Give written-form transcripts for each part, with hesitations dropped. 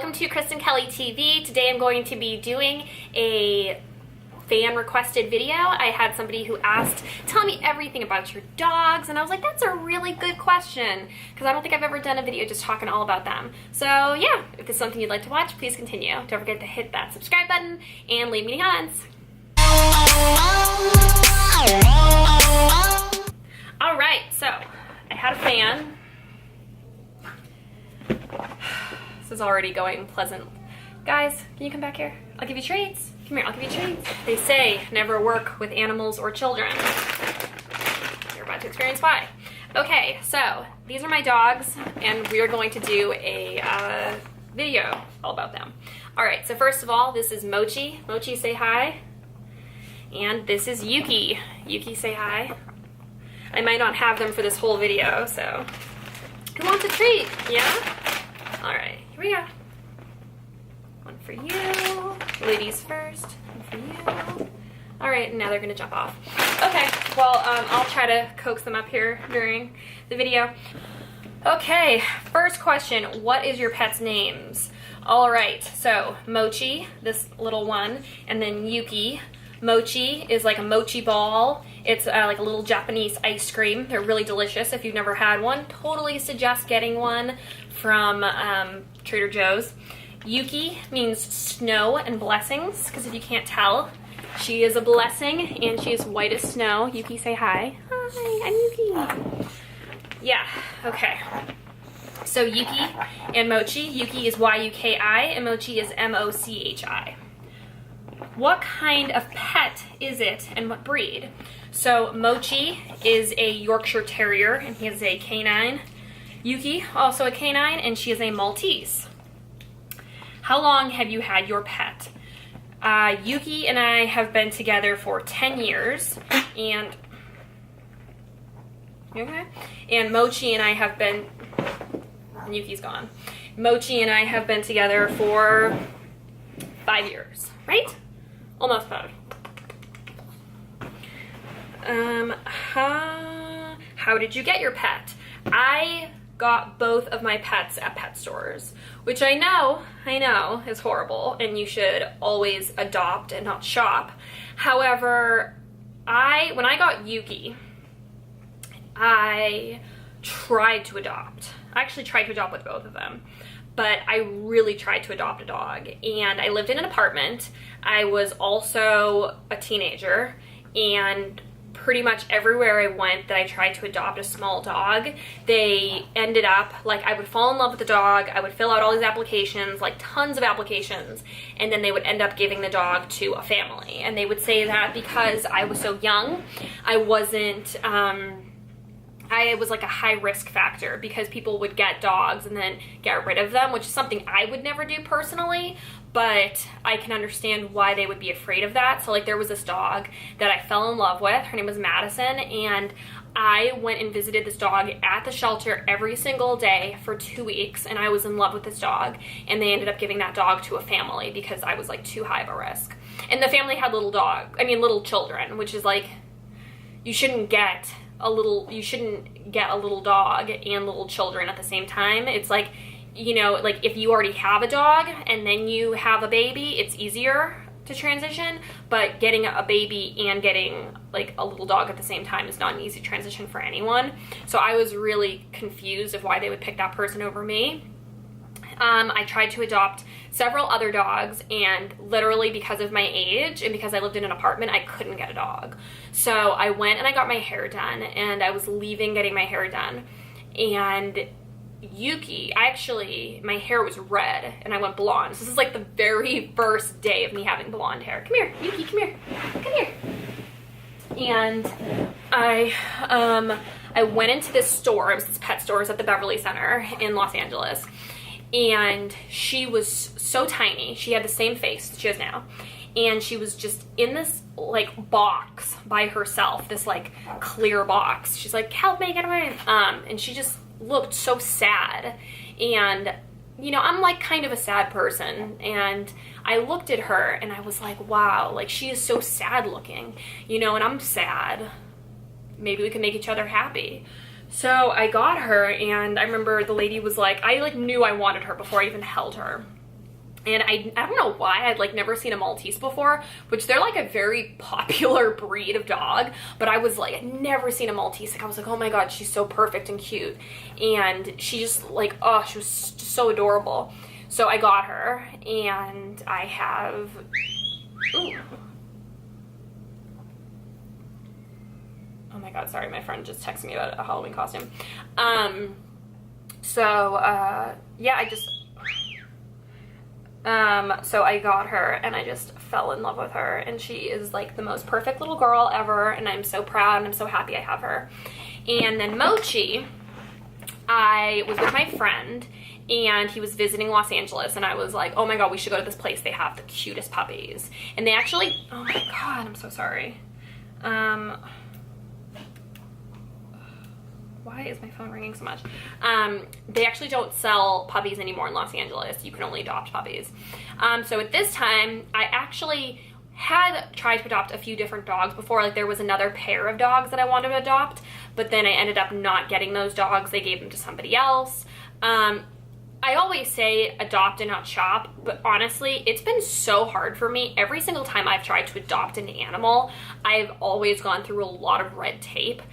welcome to KristenKellyTV. Today I'm going to be doing a fan requested video. I had somebody who asked, tell me everything about your dogs, and I was like, that's a really good question, because I don't think I've ever done a video just talking all about them. So yeah, if this is something you'd like to watch, please continue. Don't forget to hit that subscribe button and leave me any comments. Alright, so I had a fan. This is already going pleasant. Guys, can you come back here? I'll give you treats. Come here, I'll give you treats. They say never work with animals or children. You're about to experience why. Okay, so these are my dogs, and we are going to do a video all about them. Alright, so first of all, this is Mochi. Mochi, say hi. And this is Yuki. Yuki, say hi. I might not have them for this whole video, so who wants a treat? Yeah? Alright, here we go. One for you. Ladies first. One for you. Alright, now they're gonna jump off. Okay, well, I'll try to coax them up here during the video. Okay, first question, what is your pet's names? Alright, so Mochi, this little one, and then Yuki. Mochi is like a mochi ball. It's like a little Japanese ice cream. They're really delicious. If you've never had one, totally suggest getting one from Trader Joe's. Yuki means snow and blessings, because if you can't tell, she is a blessing and she is white as snow. Yuki, say hi. Hi, I'm Yuki. Yeah, okay. So Yuki and Mochi. Yuki is Y-U-K-I and Mochi is M-O-C-H-I. What kind of pet is it and what breed? So Mochi is a Yorkshire Terrier and he is a canine. Yuki, also a canine, and she is a Maltese. How long have you had your pet? Yuki and I have been together for 10 years, and and Mochi and I have been, Yuki's gone. Mochi and I have been together for 5 years, right? Almost 5. How did you get your pet? I got both of my pets at pet stores, which I know is horrible, and you should always adopt and not shop. However, when I got Yuki, I tried to adopt. I actually tried to adopt with both of them, but I really tried to adopt a dog, and I lived in an apartment. I was also a teenager, and pretty much everywhere I went that I tried to adopt a small dog, they ended up, like, I would fall in love with the dog, I would fill out all these applications, like tons of applications, and then they would end up giving the dog to a family. And they would say that because I was so young, I wasn't, I was like a high risk factor, because people would get dogs and then get rid of them, which is something I would never do personally, but I can understand why they would be afraid of that. So like, there was this dog that I fell in love with. Her name was Madison, and I went and visited this dog at the shelter every single day for 2 weeks, and I was in love with this dog, and they ended up giving that dog to a family because I was like too high of a risk. And the family had little children, which is like, you shouldn't get a little dog and little children at the same time. It's like, you know, like if you already have a dog and then you have a baby, it's easier to transition, but getting a baby and getting like a little dog at the same time is not an easy transition for anyone. So I was really confused of why they would pick that person over me. I tried to adopt several other dogs, and literally because of my age and because I lived in an apartment, I couldn't get a dog. So I went and I got my hair done, and I was leaving getting my hair done, and Yuki, my hair was red and I went blonde. So this is like the very first day of me having blonde hair. Come here, Yuki, come here, come here. And I went into this store. It was this pet store. It was at the Beverly Center in Los Angeles. And she was so tiny. She had the same face she has now. And she was just in this like box by herself, this like clear box. She's like, help me, get away. And she just looked so sad. And, you know, I'm like kind of a sad person. And I looked at her and I was like, wow, like she is so sad looking, you know, and I'm sad. Maybe we can make each other happy. So I got her, and I remember the lady was like, I like knew I wanted her before I even held her. And I don't know why, I'd like never seen a Maltese before, which they're like a very popular breed of dog, but I was like, I'd never seen a Maltese. Like I was like, oh my God, she's so perfect and cute. And she just like, oh, she was just so adorable. So I got her, and I have, ooh. Oh my God, sorry, my friend just texted me about a Halloween costume. Yeah, so I got her, and I just fell in love with her, and she is like the most perfect little girl ever, and I'm so proud, and I'm so happy I have her. And then Mochi, I was with my friend, and he was visiting Los Angeles, and I was like, oh my God, we should go to this place. They have the cutest puppies. And they actually, oh my God, I'm so sorry. Why is my phone ringing so much? They actually don't sell puppies anymore in Los Angeles. You can only adopt puppies. So at this time, I actually had tried to adopt a few different dogs before. Like there was another pair of dogs that I wanted to adopt, but then I ended up not getting those dogs. They gave them to somebody else. I always say adopt and not shop, but honestly, it's been so hard for me. Every single time I've tried to adopt an animal, I've always gone through a lot of red tape.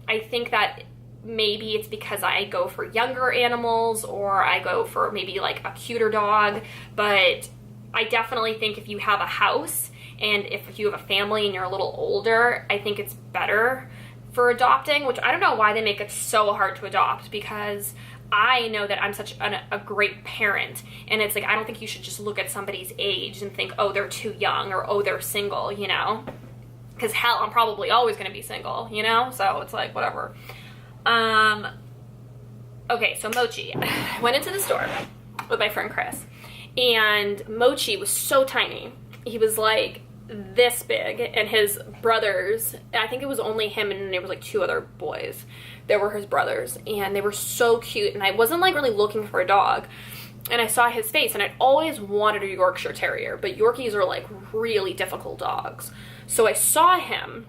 I think that maybe it's because I go for younger animals, or I go for maybe like a cuter dog, but I definitely think if you have a house and if you have a family and you're a little older, I think it's better for adopting, which I don't know why they make it so hard to adopt, because I know that I'm such a great parent, and it's like I don't think you should just look at somebody's age and think, oh, they're too young, or oh, they're single, you know? Because hell, I'm probably always going to be single, you know? So it's like, whatever. Okay, so Mochi. I went into the store with my friend Chris, and Mochi was so tiny. He was like this big, and his brothers, I think it was only him, and there was like 2 other boys. They were his brothers, and they were so cute, and I wasn't like really looking for a dog. And I saw his face, and I'd always wanted a Yorkshire Terrier, but Yorkies are like really difficult dogs. So I saw him,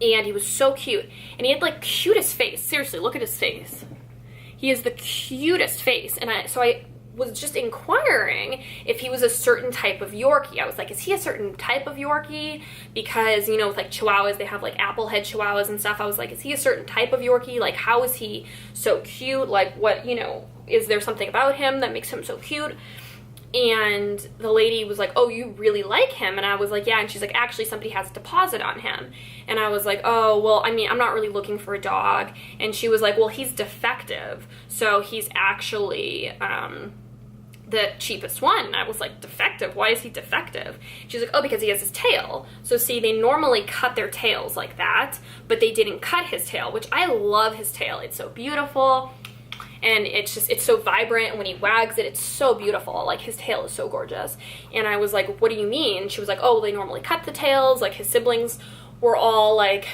and he was so cute, and he had like cutest face. Seriously, look at his face. He has the cutest face, and I was just inquiring if he was a certain type of Yorkie. I was like, is he a certain type of Yorkie? Because, you know, with like Chihuahuas, they have like apple head Chihuahuas and stuff. I was like, is he a certain type of Yorkie? Like, how is he so cute? Like, what, you know, is there something about him that makes him so cute? And the lady was like, oh, you really like him? And I was like, yeah. And she's like, actually, somebody has a deposit on him. And I was like, oh, well, I mean, I'm not really looking for a dog. And she was like, well, he's defective, so he's actually the cheapest one. And I was like, defective? Why is he defective? She's like, oh, because he has his tail. So see, they normally cut their tails like that, but they didn't cut his tail, which I love his tail. It's so beautiful. And it's so vibrant, and when he wags it, it's so beautiful. Like, his tail is so gorgeous. And I was like, what do you mean? She was like, oh, they normally cut the tails. Like, his siblings were all like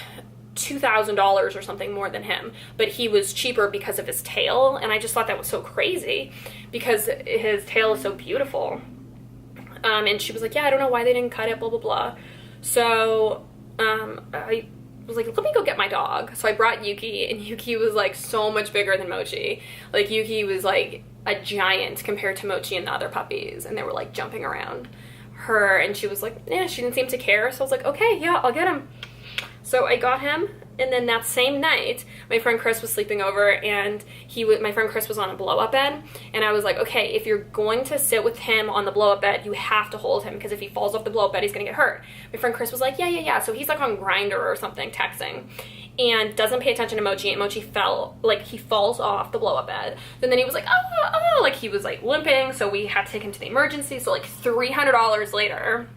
$2,000 or something more than him, but he was cheaper because of his tail. And I just thought that was so crazy, because his tail is so beautiful. And she was like, yeah, I don't know why they didn't cut it, blah, blah, blah. So I was like, let me go get my dog. So I brought Yuki, and Yuki was like so much bigger than Mochi. Like, Yuki was like a giant compared to Mochi and the other puppies, and they were like jumping around her, and she was like, yeah, she didn't seem to care. So I was like, okay, yeah, I'll get him. So I got him, and then that same night, my friend Chris was sleeping over, and my friend Chris was on a blow-up bed, and I was like, okay, if you're going to sit with him on the blow-up bed, you have to hold him, because if he falls off the blow-up bed, he's gonna get hurt. My friend Chris was like, yeah. So he's like on Grindr or something, texting, and doesn't pay attention to Mochi, and Mochi he falls off the blow-up bed. And then he was like, oh, like he was like limping, so we had to take him to the emergency. So like $300 later,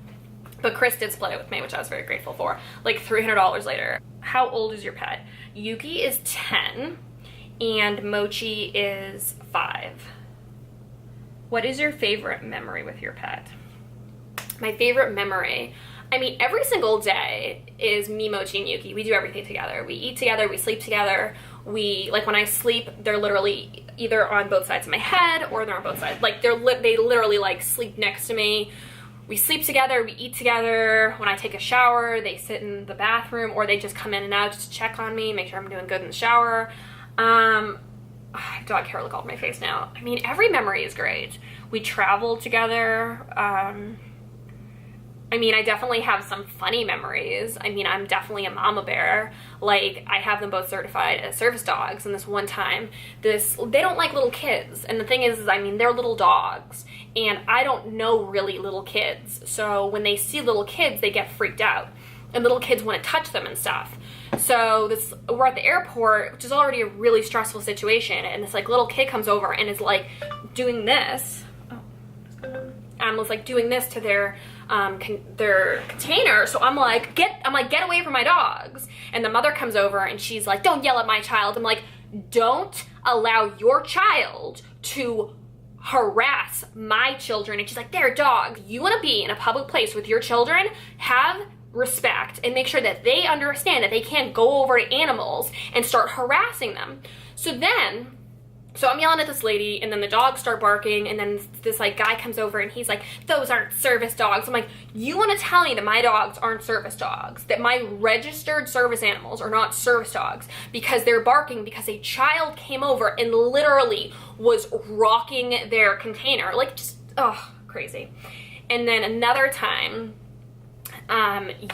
but Chris did split it with me, which I was very grateful for. Like $300 later. How old is your pet? Yuki is 10 and Mochi is 5. What is your favorite memory with your pet? My favorite memory, I mean, every single day is me, Mochi, and Yuki. We do everything together. We eat together, we sleep together. Like when I sleep, they're literally either on both sides of my head or they're on both sides. Like they literally like sleep next to me. We sleep together, we eat together. When I take a shower, they sit in the bathroom, or they just come in and out just to check on me, make sure I'm doing good in the shower. I have dog hair like all over my face now. I mean, every memory is great. We traveled together. I mean, I definitely have some funny memories. I mean, I'm definitely a mama bear. Like, I have them both certified as service dogs. And this one time, they don't like little kids. And the thing is, I mean, they're little dogs. And I don't know really little kids. So when they see little kids, they get freaked out. And little kids want to touch them and stuff. So we're at the airport, which is already a really stressful situation. And this like little kid comes over and is like doing this. Was like doing this to their container. So I'm like, get away from my dogs. And the mother comes over and she's like, don't yell at my child. I'm like, don't allow your child to harass my children. And she's like, they're dogs. You want to be in a public place with your children, have respect and make sure that they understand that they can't go over to animals and start harassing them. So I'm yelling at this lady, and then the dogs start barking, and then this like guy comes over and he's like, those aren't service dogs. I'm like, you want to tell me that my dogs aren't service dogs, that my registered service animals are not service dogs because they're barking because a child came over and literally was rocking their container. Like, just, oh, crazy. And then another time,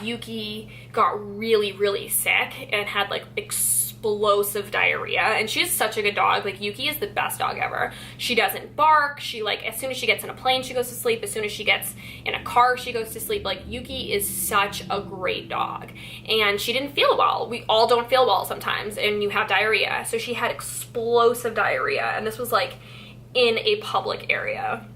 Yuki got really, really sick and had like explosive diarrhea, and she's such a good dog. Like, Yuki is the best dog ever. She doesn't bark. She like, as soon as she gets in a plane, she goes to sleep. As soon as she gets in a car, she goes to sleep. Like, Yuki is such a great dog, and she didn't feel well. We all don't feel well sometimes, and you have diarrhea. So she had explosive diarrhea, and this was like in a public area.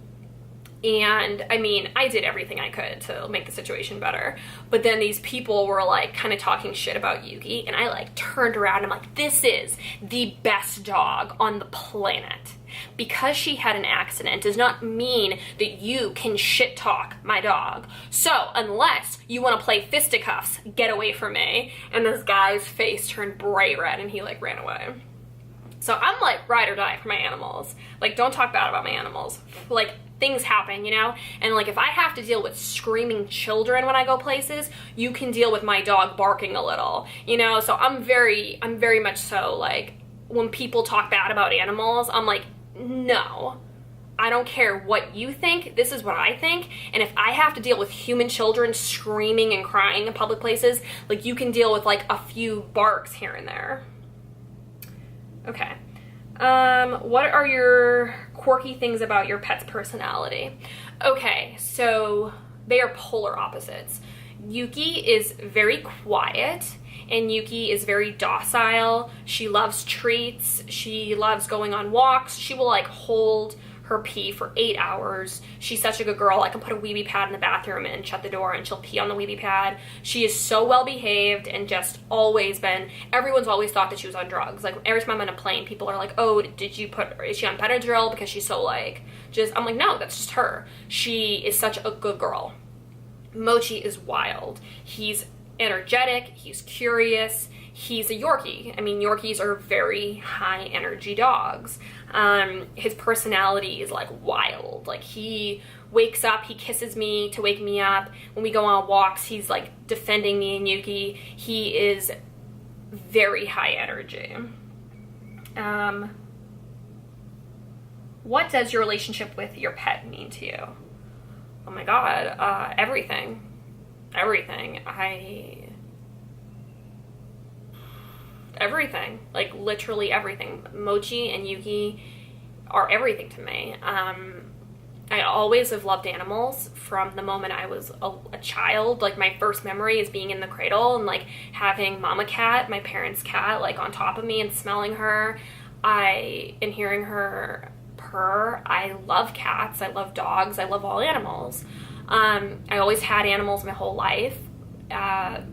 And I mean, I did everything I could to make the situation better. But then these people were like kind of talking shit about Yuki. And I like turned around and I'm like, this is the best dog on the planet. Because she had an accident does not mean that you can shit talk my dog. So unless you want to play fisticuffs, get away from me. And this guy's face turned bright red and he like ran away. So I'm like, ride or die for my animals. Like, don't talk bad about my animals. Like, things happen, you know? And like, if I have to deal with screaming children when I go places, you can deal with my dog barking a little, you know? So I'm very much so like, when people talk bad about animals, I'm like, no, I don't care what you think. This is what I think. And if I have to deal with human children screaming and crying in public places, like, you can deal with like a few barks here and there. Okay. What are your quirky things about your pet's personality? Okay, so they are polar opposites. Yuki is very quiet, and Yuki is very docile. She loves treats. She loves going on walks. She will like hold her pee for 8 hours. She's such a good girl. I can put a Weebie pad in the bathroom and shut the door and she'll pee on the Weebie pad. She is so well behaved and just always been, everyone's always thought that she was on drugs. Like, every time I'm on a plane, people are like, oh, is she on Benadryl? Because she's so like, I'm like, no, that's just her. She is such a good girl. Mochi is wild. He's energetic. He's curious. He's a Yorkie. I mean, Yorkies are very high energy dogs. His personality is like wild. Like, he wakes up, he kisses me to wake me up. When we go on walks, he's like defending me and Yuki. He is very high energy. What does your relationship with your pet mean to you? Oh my God, everything. Everything, like literally everything. Mochi and Yuki are everything to me. I always have loved animals from the moment I was a child. Like, my first memory is being in the cradle and like having mama cat, my parents' cat, like on top of me and smelling her and hearing her purr. I love cats, I love dogs, I love all animals. I always had animals my whole life. I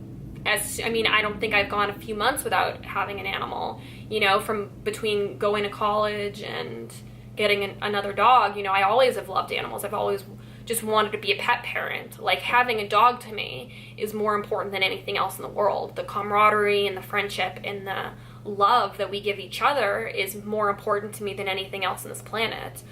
don't think I've gone a few months without having an animal, you know, from between going to college and getting another dog. You know, I always have loved animals. I've always just wanted to be a pet parent. Like, having a dog to me is more important than anything else in the world. The camaraderie and the friendship and the love that we give each other is more important to me than anything else on this planet.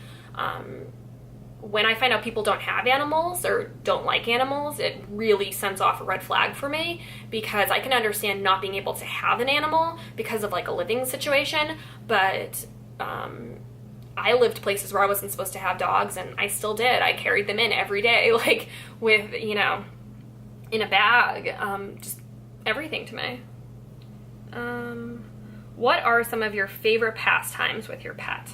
When I find out people don't have animals or don't like animals, it really sends off a red flag for me, because I can understand not being able to have an animal because of like a living situation, but I lived places where I wasn't supposed to have dogs, and I still did. I carried them in every day, like with, you know, in a bag, just everything to me. What are some of your favorite pastimes with your pet?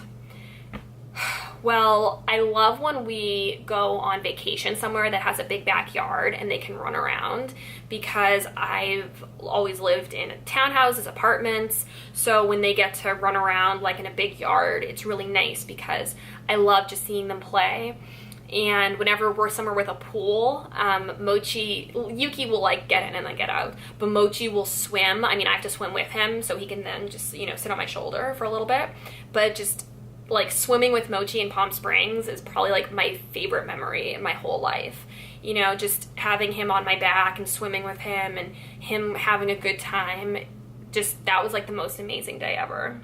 Well, I love when we go on vacation somewhere that has a big backyard and they can run around, because I've always lived in townhouses, apartments, so when they get to run around like in a big yard, it's really nice because I love just seeing them play. And whenever we're somewhere with a pool, Yuki will like get in and then get out, but Mochi will swim. I mean, I have to swim with him so he can then just, you know, sit on my shoulder for a little bit, but just like swimming with Mochi in Palm Springs is probably like my favorite memory in my whole life. You know, just having him on my back and swimming with him and him having a good time, just that was like the most amazing day ever.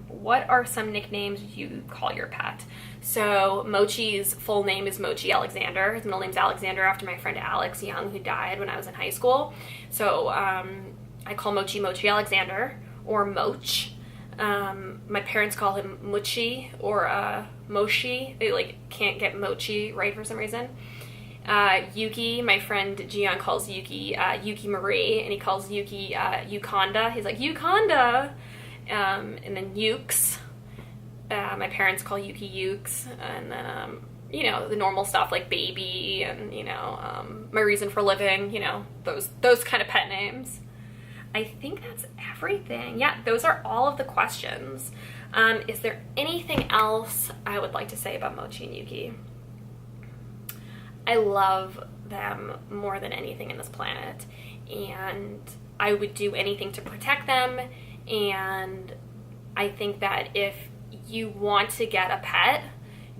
What are some nicknames you call your pet? So Mochi's full name is Mochi Alexander. His middle name's Alexander after my friend Alex Young, who died when I was in high school. So I call Mochi Mochi Alexander, or Moch. My parents call him Mochi or Mochi. They like can't get Mochi right for some reason. Yuki, my friend Gian calls Yuki Yuki Marie, and he calls Yuki Yukonda. He's like, Yukonda. And then Ukes. My parents call Yuki Ukes. And then, you know, the normal stuff like baby and, you know, my reason for living, you know, those kind of pet names. I think that's everything. Yeah, those are all of the questions. Is there anything else I would like to say about Mochi and Yuki? I love them more than anything in this planet, and I would do anything to protect them. And I think that if you want to get a pet,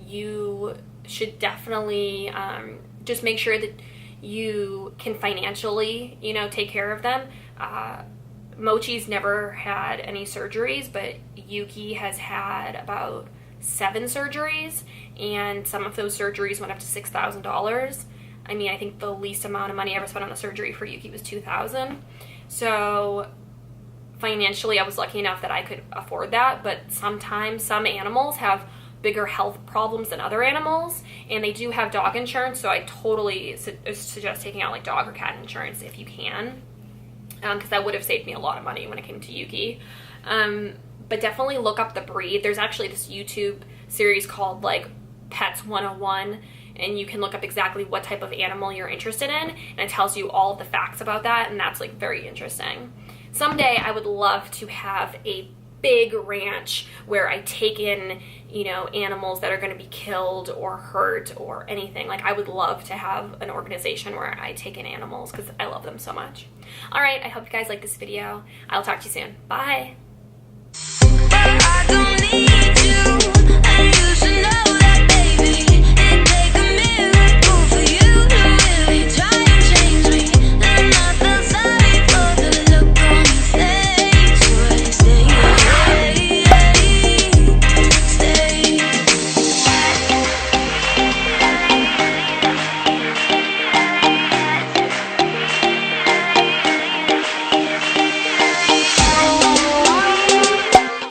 you should definitely just make sure that you can financially, you know, take care of them. Mochi's never had any surgeries, but Yuki has had about 7 surgeries, and some of those surgeries went up to $6,000. I mean, I think the least amount of money I ever spent on a surgery for Yuki was $2,000. So financially, I was lucky enough that I could afford that, but sometimes some animals have bigger health problems than other animals, and they do have dog insurance, so I totally suggest taking out like dog or cat insurance if you can, because that would have saved me a lot of money when it came to Yuki. But definitely look up the breed. There's actually this YouTube series called like Pets 101, and you can look up exactly what type of animal you're interested in, and it tells you all of the facts about that, and that's like very interesting. Someday I would love to have a big ranch where I take in, you know, animals that are going to be killed or hurt or anything. Like, I would love to have an organization where I take in animals because I love them so much. All right, I hope you guys like this video. I'll talk to you soon. Bye.